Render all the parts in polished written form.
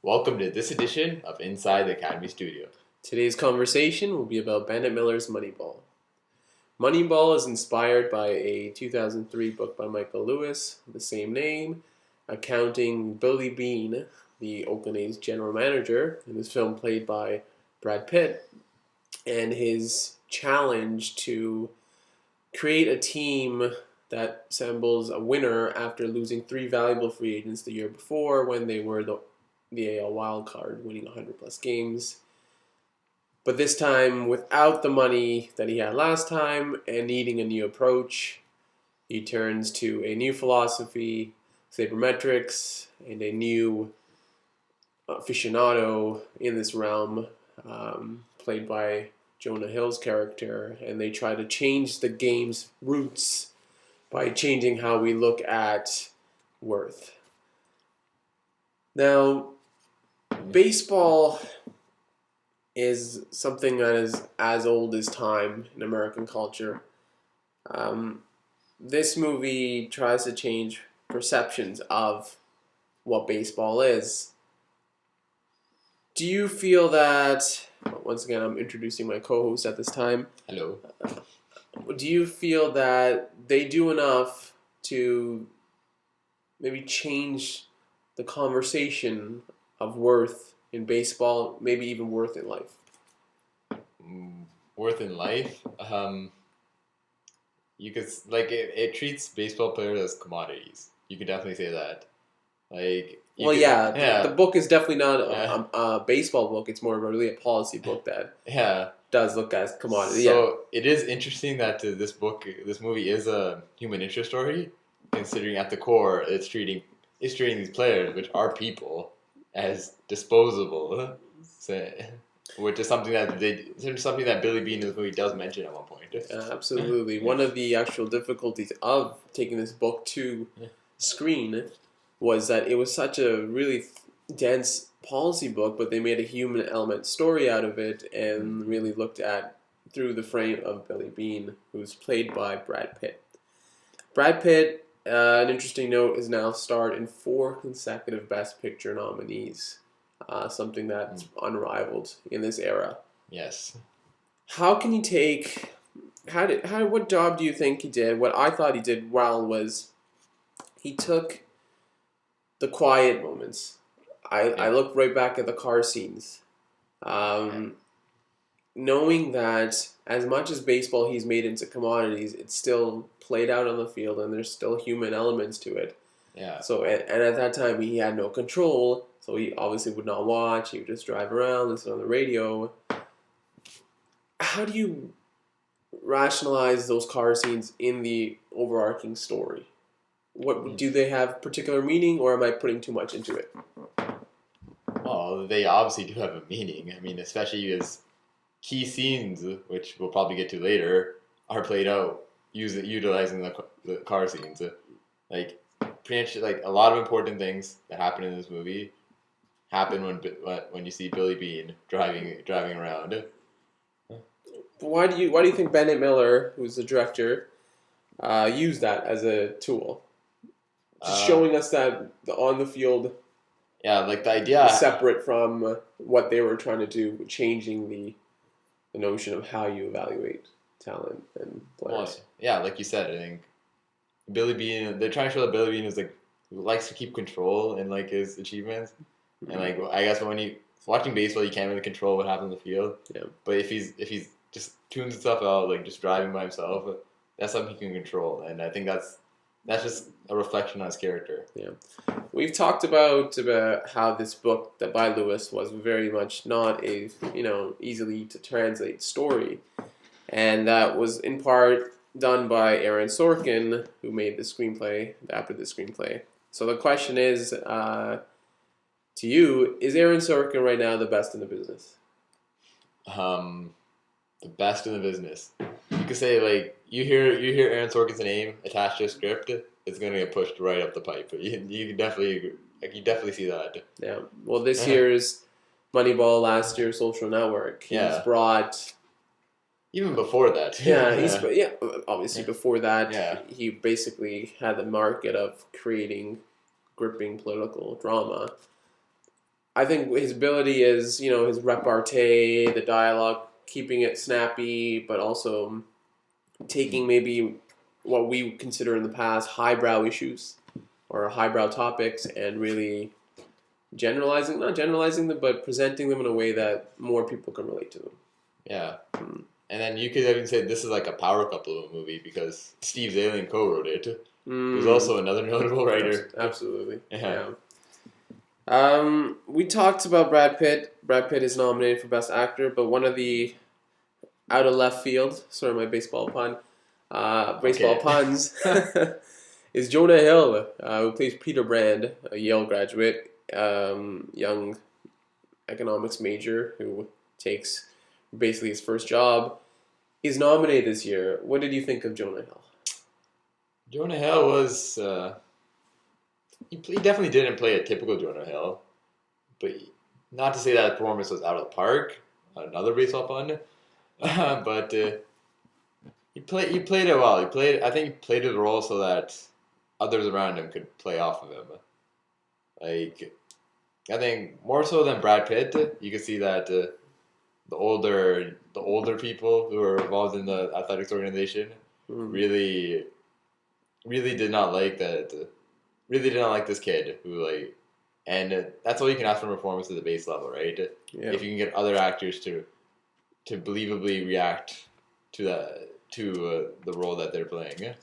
Welcome to this edition of Inside the Academy Studio. Today's conversation will be about Bennett Miller's Moneyball. Moneyball is inspired by a 2003 book by Michael Lewis, the same name, accounting Billy Beane, the Oakland A's general manager, in this film played by Brad Pitt, and his challenge to create a team that resembles a winner after losing three valuable free agents the year before when they were the AL wild card, winning 100 plus games. But this time, without the money that he had last time and needing a new approach, he turns to a new philosophy, sabermetrics, and a new aficionado in this realm, played by Jonah Hill's character. And they try to change the game's roots by changing how we look at worth. Now, baseball is something that is as old as time in American culture. This movie tries to change perceptions of what baseball is. Do you feel that, once again, I'm introducing my co-host at this time. Hello. Do you feel that they do enough to maybe change the conversation of worth in baseball, maybe even worth in life? Worth in life? You could, it treats baseball players as commodities. You could definitely say that. The book is definitely not a baseball book. It's more of really a policy book that does look as commodity. So it is interesting that this movie is a human interest story, considering at the core it's treating these players, which are people, as disposable. So, which is something that Billy Beane in this movie does mention at one point. Absolutely. One of the actual difficulties of taking this book to screen was that it was such a really dense policy book, but they made a human element story out of it and really looked at through the frame of Billy Beane, who's played by Brad Pitt. Brad Pitt, an interesting note, has now starred in 4 consecutive Best Picture nominees, something that's unrivaled in this era. Yes. How can you take... what job do you think he did? What I thought he did well was he took the quiet moments. I look right back at the car scenes. Knowing that as much as baseball he's made into commodities, it's still played out on the field and there's still human elements to it. Yeah. So, and at that time he had no control, so he obviously would not watch. He would just drive around, listen on the radio. How do you rationalize those car scenes in the overarching story? What do they have particular meaning, or am I putting too much into it? Well, they obviously do have a meaning. I mean, especially as key scenes, which we'll probably get to later, are played out utilizing the car scenes. Pretty much, a lot of important things that happen in this movie happen when you see Billy Beane driving around. Why do you think Bennett Miller, who's the director, used that as a tool? Just showing us that on the field, the idea is separate from what they were trying to do, changing the notion of how you evaluate talent and players. Well, like you said, I think Billy Beane. They're trying to show that Billy Beane is who likes to keep control in his achievements, and I guess when you watching baseball, you can't really control what happens in the field. Yeah. But if he's just tunes himself out, just driving by himself, that's something he can control, and I think that's just a reflection on his character. Yeah. We've talked about how this book that by Lewis was very much not a easily to translate story, and that was in part done by Aaron Sorkin, who made the screenplay after the screenplay. So the question is, to you, is Aaron Sorkin right now the best in the business? The best in the business. You could say you hear Aaron Sorkin's name attached to a script, it's gonna get pushed right up the pipe. You definitely see that. Yeah. Well, this year's Moneyball, last year's Social Network. He's brought. Even before that. Obviously before that, he basically had the market of creating gripping political drama. I think his ability is, his repartee, the dialogue, keeping it snappy, but also taking maybe what we consider in the past highbrow issues or highbrow topics and really not generalizing them, but presenting them in a way that more people can relate to them. Yeah. And then you could even say this is like a power couple of a movie because Steve Zalian co-wrote it. Who's also another notable writer. Absolutely. Yeah. We talked about Brad Pitt. Brad Pitt is nominated for Best Actor, but one of the out of left field, sorry, my baseball puns, is Jonah Hill, who plays Peter Brand, a Yale graduate, young economics major who takes basically his first job, is nominated this year. What did you think of Jonah Hill? Jonah Hill was... he definitely didn't play a typical Jonah Hill, but not to say that performance was out of the park. Another baseball pun, but he played it well. I think he played the role so that others around him could play off of him. Like, I think more so than Brad Pitt, you can see that the older people who were involved in the athletics organization really did not like that. Really did not like this kid and that's all you can ask from a performance at the base level, right? Yeah. If you can get other actors to believably react to the role that they're playing.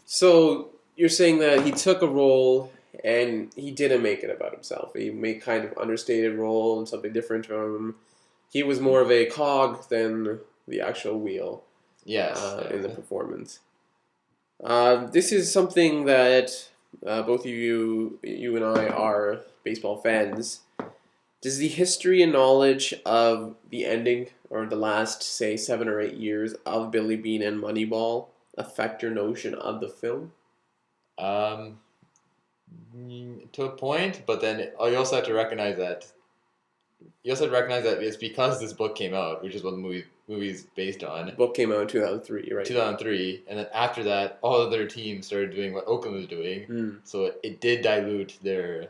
So you're saying that he took a role and he didn't make it about himself. He made kind of understated role and something different from him. He was more of a cog than the actual wheel. Yes. In the performance. This is something that both of you and I are baseball fans. Does the history and knowledge of the ending or the last, say, 7 or 8 years of Billy Beane and Moneyball affect your notion of the film? To a point, but then you also have to recognize that it's because this book came out, which is what the movie's based on. The book came out in 2003, right? 2003, and then after that, all other teams started doing what Oakland was doing. So it did dilute their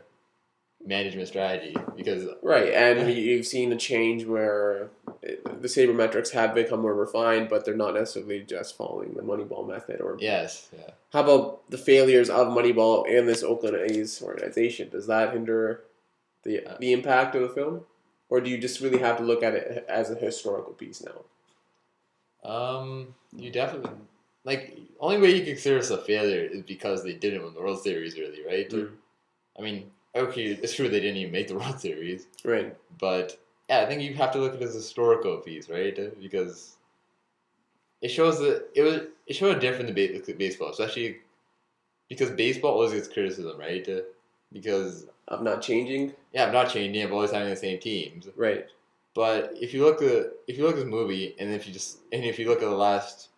management strategy because and you've seen a change where the sabermetrics have become more refined, but they're not necessarily just following the Moneyball method. Or yes, yeah. How about the failures of Moneyball and this Oakland A's organization? Does that hinder the impact of the film? Or do you just really have to look at it as a historical piece now? You definitely only way you can consider this a failure is because they didn't win the World Series, really, right? I mean, okay, it's true they didn't even make the World Series, right? But yeah, I think you have to look at it as a historical piece, right? Because it shows that it showed a difference in baseball, especially because baseball always gets criticism, right? Because of not changing. Yeah, of not changing. Of always having the same teams. Right. But if you look at this movie, and if you look at the last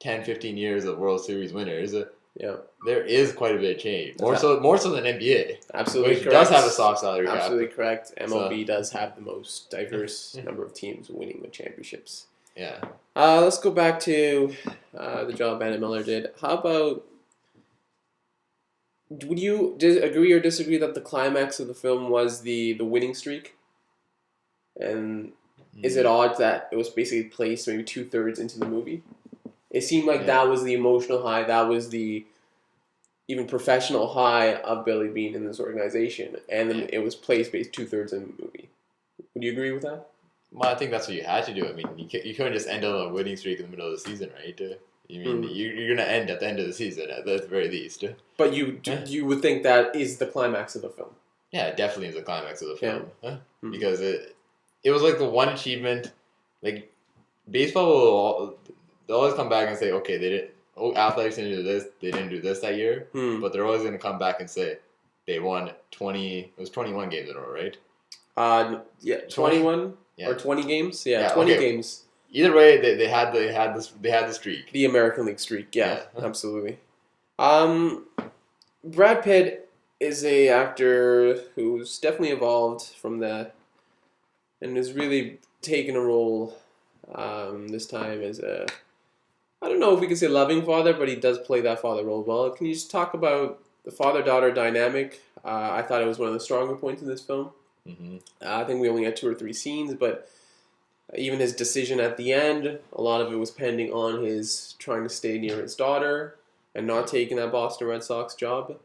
10, 15 years of World Series winners, there is quite a bit of change. More so than NBA. Absolutely which correct. does have a soft salary cap. Absolutely correct. MLB does have the most diverse number of teams winning the championships. Yeah. Let's go back to the job Bennett Miller did. How about? Would you agree or disagree that the climax of the film was the winning streak? And is it odd that it was basically placed maybe 2/3 into the movie? It seemed like that was the emotional high. That was the even professional high of Billy Beane in this organization. And then it was placed based 2/3 in the movie. Would you agree with that? Well, I think that's what you had to do. I mean, you couldn't just end on a winning streak in the middle of the season, right? You're going to end at the end of the season, at the very least. But you would think that is the climax of the film. Yeah, it definitely is the climax of the film. Because it was like the one achievement. Like, baseball they'll always come back and say, okay, athletics didn't do this, they didn't do this that year. But they're always going to come back and say they won 21 games in a row, right? 21 or 20 games? Yeah, 20 games. Either way, they had the streak. The American League streak, yeah. Absolutely. Brad Pitt is a actor who's definitely evolved from that and has really taken a role this time as I don't know if we can say loving father, but he does play that father role well. Can you just talk about the father-daughter dynamic? I thought it was one of the stronger points in this film. Mm-hmm. I think we only had 2 or 3 scenes, but even his decision at the end, a lot of it was pending on his trying to stay near his daughter and not taking that Boston Red Sox job.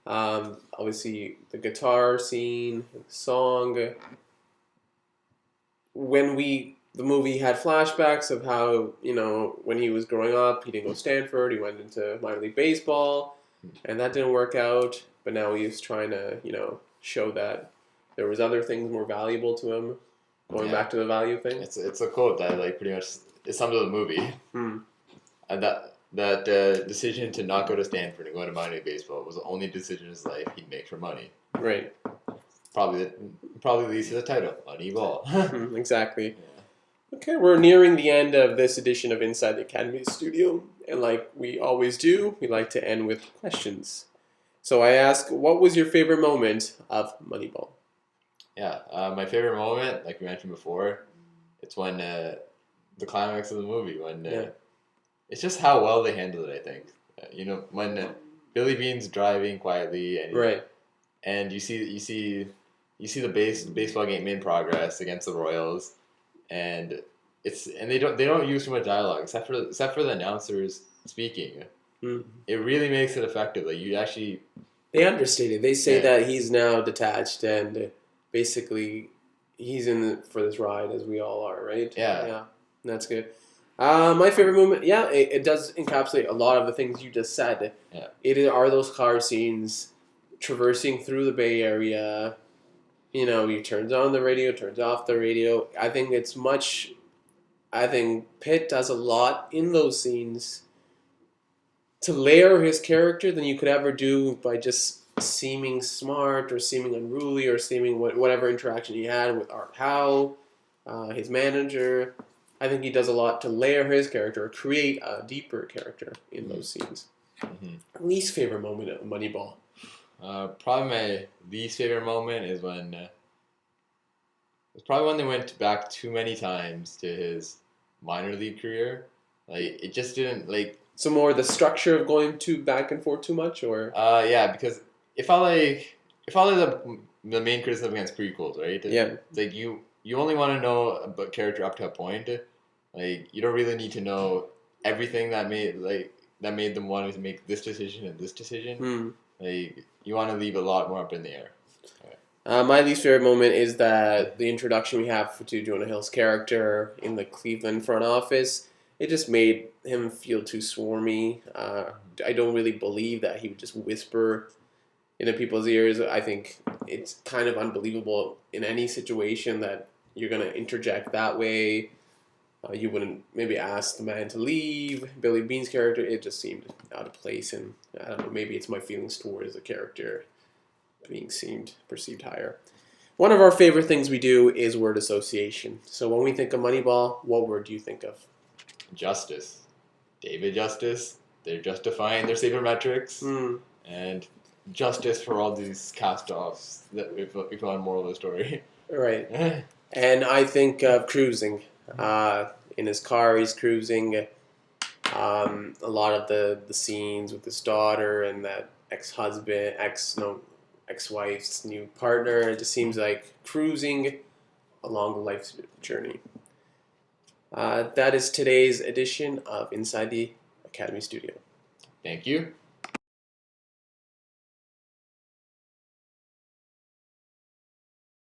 Obviously, the guitar scene, the song. When the movie had flashbacks of how, when he was growing up, he didn't go to Stanford, he went into minor league baseball, and that didn't work out. But now he's trying to, show that there was other things more valuable to him. Going back to the value thing. It's a quote that like pretty much is sums up the movie. And that decision to not go to Stanford and go to minor league baseball was the only decision in his life he'd make for money. Right. Probably leads to the title, Moneyball. Exactly. Yeah. Okay, we're nearing the end of this edition of Inside the Academy Studio, and like we always do, we like to end with questions. So I ask, what was your favorite moment of Moneyball? Yeah, my favorite moment, like we mentioned before, it's when the climax of the movie, when it's just how well they handled it. I think when Billy Bean's driving quietly and you see the baseball game in progress against the Royals, and they don't use too much dialogue except for the announcers speaking. It really makes it effective. Like you actually, they understate it. They say that he's now detached and basically he's in for this ride as we all are, right? Yeah, that's good. My favorite moment, it does encapsulate a lot of the things you just said. Yeah, it are those car scenes traversing through the Bay Area. He turns on the radio, turns off the radio. I think Pitt does a lot in those scenes to layer his character than you could ever do by just seeming smart or seeming unruly or seeming whatever interaction he had with Art Howe, his manager. I think he does a lot to layer his character, create a deeper character in those scenes. Least favorite moment of Moneyball? Probably my least favorite moment is when it's probably when they went back too many times to his minor league career. Like it just didn't like. So more the structure of going back and forth too much, or because it felt like the main criticism against prequels, right? It's like you only want to know about character up to a point. Like you don't really need to know everything that made them want to make this decision and this decision. Like you want to leave a lot more up in the air. My least favorite moment is that the introduction we have to Jonah Hill's character in the Cleveland front office. It just made him feel too swarmy. I don't really believe that he would just whisper into people's ears. I think it's kind of unbelievable in any situation that you're going to interject that way. You wouldn't maybe ask the man to leave. Billy Bean's character, it just seemed out of place. And I don't know, maybe it's my feelings towards the character being perceived higher. One of our favorite things we do is word association. So when we think of Moneyball, what word do you think of? Justice. David Justice. They're justifying their sabermetrics. And justice for all these cast-offs that we put on moral of the story. Right. And I think of cruising. In his car, he's cruising. A lot of the scenes with his daughter and that ex-wife's new partner. It just seems like cruising along the life's journey. That is today's edition of Inside the Academy Studio. Thank you.